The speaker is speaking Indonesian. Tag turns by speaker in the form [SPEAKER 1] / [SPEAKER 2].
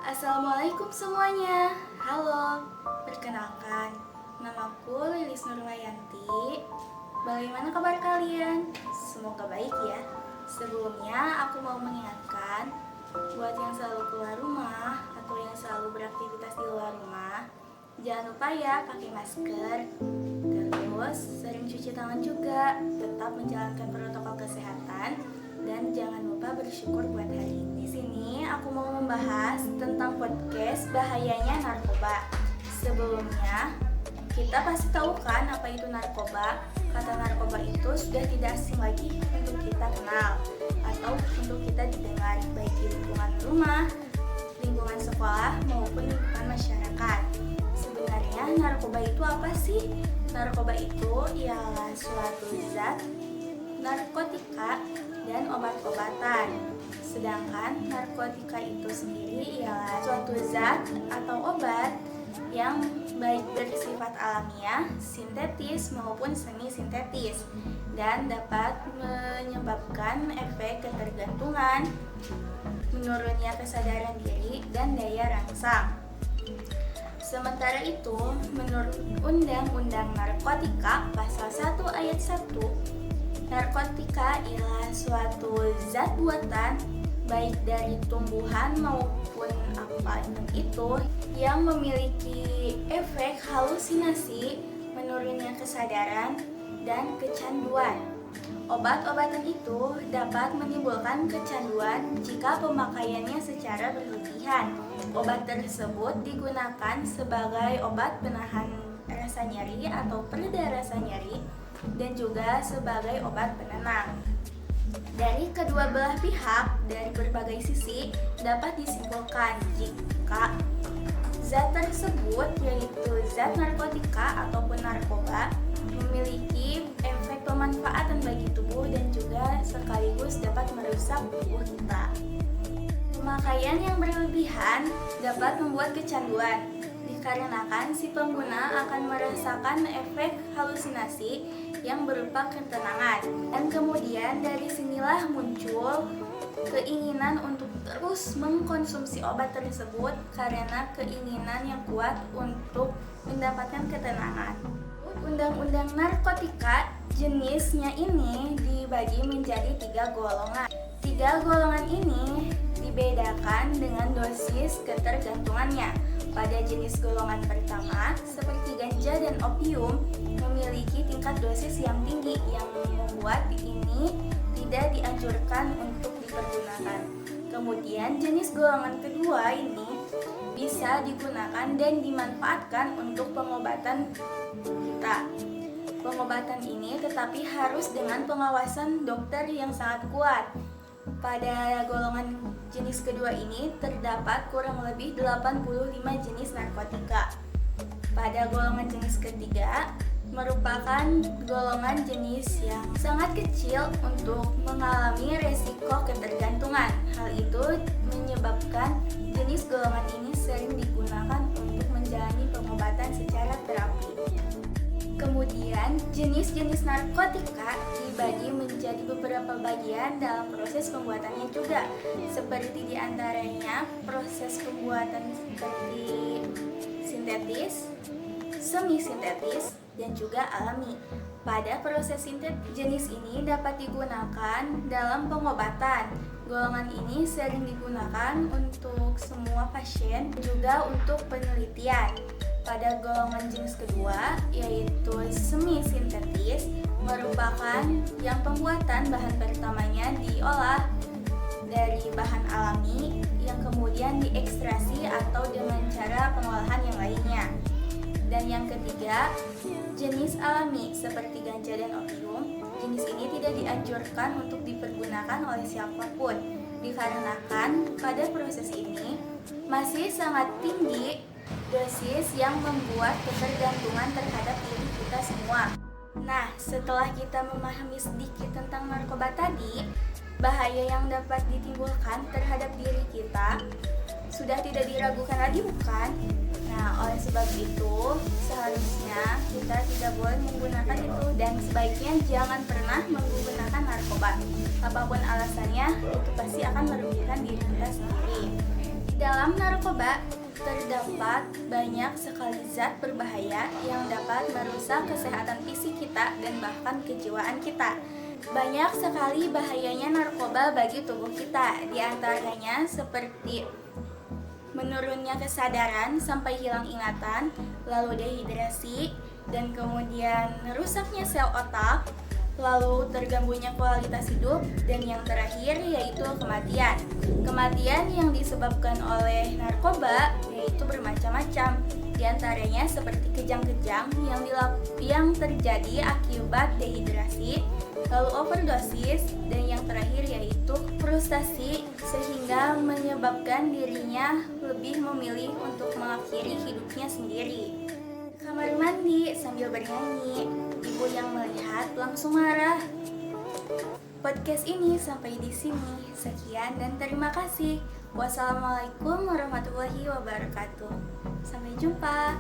[SPEAKER 1] Assalamualaikum semuanya. Halo, perkenalkan, namaku Lilis Nurwayanti. Bagaimana kabar kalian? Semoga baik ya. Sebelumnya aku mau mengingatkan buat yang selalu keluar rumah atau yang selalu beraktivitas di luar rumah, jangan lupa ya pakai masker. Terus sering cuci tangan juga, tetap menjalankan protokol kesehatan dan jangan lupa bersyukur buat hari ini. Di sini aku mau membahas tentang podcast bahayanya narkoba. Sebelumnya, kita pasti tahu kan apa itu narkoba? Kata narkoba itu sudah tidak asing lagi untuk kita kenal atau untuk kita didengar baik di lingkungan rumah, lingkungan sekolah maupun lingkungan masyarakat. Sebenarnya narkoba itu apa sih? Narkoba itu ialah suatu zat narkotika dan obat-obatan. Sedangkan narkotika itu sendiri ialah suatu zat atau obat yang baik bersifat alamiah, sintetis maupun semi sintetis dan dapat menyebabkan efek ketergantungan, menurunnya kesadaran diri dan daya rangsang. Sementara itu, menurut Undang-Undang Narkotika Pasal 1 Ayat 1, narkotika ialah suatu zat buatan baik dari tumbuhan maupun apapun itu yang memiliki efek halusinasi, menurunnya kesadaran, dan kecanduan. Obat-obatan itu dapat menimbulkan kecanduan jika pemakaiannya secara berlebihan. Obat tersebut digunakan sebagai obat penahan rasa nyeri atau pereda rasa nyeri dan juga sebagai obat penenang. Dari kedua belah pihak, dari berbagai sisi, dapat disimpulkan jika zat tersebut, yaitu zat narkotika ataupun narkoba, memiliki efek pemanfaatan bagi tubuh dan juga sekaligus dapat merusak tubuh kita. Pemakaian yang berlebihan dapat membuat kecanduan, dikarenakan si pengguna akan merasakan efek halusinasi yang berupa ketenangan. Dan kemudian dari sinilah muncul keinginan untuk terus mengkonsumsi obat tersebut karena keinginan yang kuat untuk mendapatkan ketenangan. Undang-undang narkotika jenisnya ini dibagi menjadi 3 golongan. 3 golongan ini dibedakan dengan dosis ketergantungannya. Pada jenis golongan pertama, seperti ganja dan opium, memiliki tingkat dosis yang tinggi yang membuat ini tidak dianjurkan untuk dipergunakan. Kemudian jenis golongan kedua ini bisa digunakan dan dimanfaatkan untuk pengobatan kita. Pengobatan ini tetapi harus dengan pengawasan dokter yang sangat kuat. Pada golongan jenis kedua ini terdapat kurang lebih 85 jenis narkotika. Pada golongan jenis ketiga merupakan golongan jenis yang sangat kecil untuk mengalami resiko ketergantungan. Hal itu menyebabkan jenis golongan ini sering digunakan untuk menjalani pengobatan secara terapi. Kemudian, jenis-jenis narkotika dibagi menjadi beberapa bagian dalam proses pembuatannya juga, seperti diantaranya proses pembuatan seperti sintetis, semi-sintetis, dan juga alami. Pada proses sintetis, jenis ini dapat digunakan dalam pengobatan. Golongan ini sering digunakan untuk semua pasien, juga untuk penelitian. Pada golongan jenis kedua, yaitu semi-sintetis, merupakan yang pembuatan bahan pertamanya diolah dari bahan alami yang kemudian diekstrasi atau dengan cara pengolahan yang lainnya. Dan yang ketiga, jenis alami seperti ganja dan opium. Jenis ini tidak dianjurkan untuk dipergunakan oleh siapapun, dikarenakan pada proses ini masih sangat tinggi dosis yang membuat ketergantungan terhadap diri kita semua. Nah, setelah kita memahami sedikit tentang narkoba tadi, bahaya yang dapat ditimbulkan terhadap diri kita sudah tidak diragukan lagi, bukan? Nah, oleh sebab itu, seharusnya kita tidak boleh menggunakan itu dan sebaiknya jangan pernah menggunakan narkoba. Apapun alasannya, itu pasti akan merugikan diri kita sendiri. dalam narkoba terdapat banyak sekali zat berbahaya yang dapat merusak kesehatan fisik kita dan bahkan kejiwaan kita. Banyak sekali bahayanya narkoba bagi tubuh kita, di antaranya seperti menurunnya kesadaran sampai hilang ingatan, lalu dehidrasi, dan kemudian rusaknya sel otak, lalu terganggunya kualitas hidup, dan yang terakhir yaitu kematian. Kematian yang disebabkan oleh narkoba yaitu bermacam-macam, di antaranya seperti kejang-kejang yang terjadi akibat dehidrasi, lalu overdosis, dan yang terakhir yaitu frustasi sehingga menyebabkan dirinya lebih memilih untuk mengakhiri hidupnya sendiri. Kamar mandi sambil bernyanyi, ibu yang melihat langsung marah. Podcast ini sampai di sini. Sekian dan terima kasih. Wassalamualaikum warahmatullahi wabarakatuh. Sampai jumpa.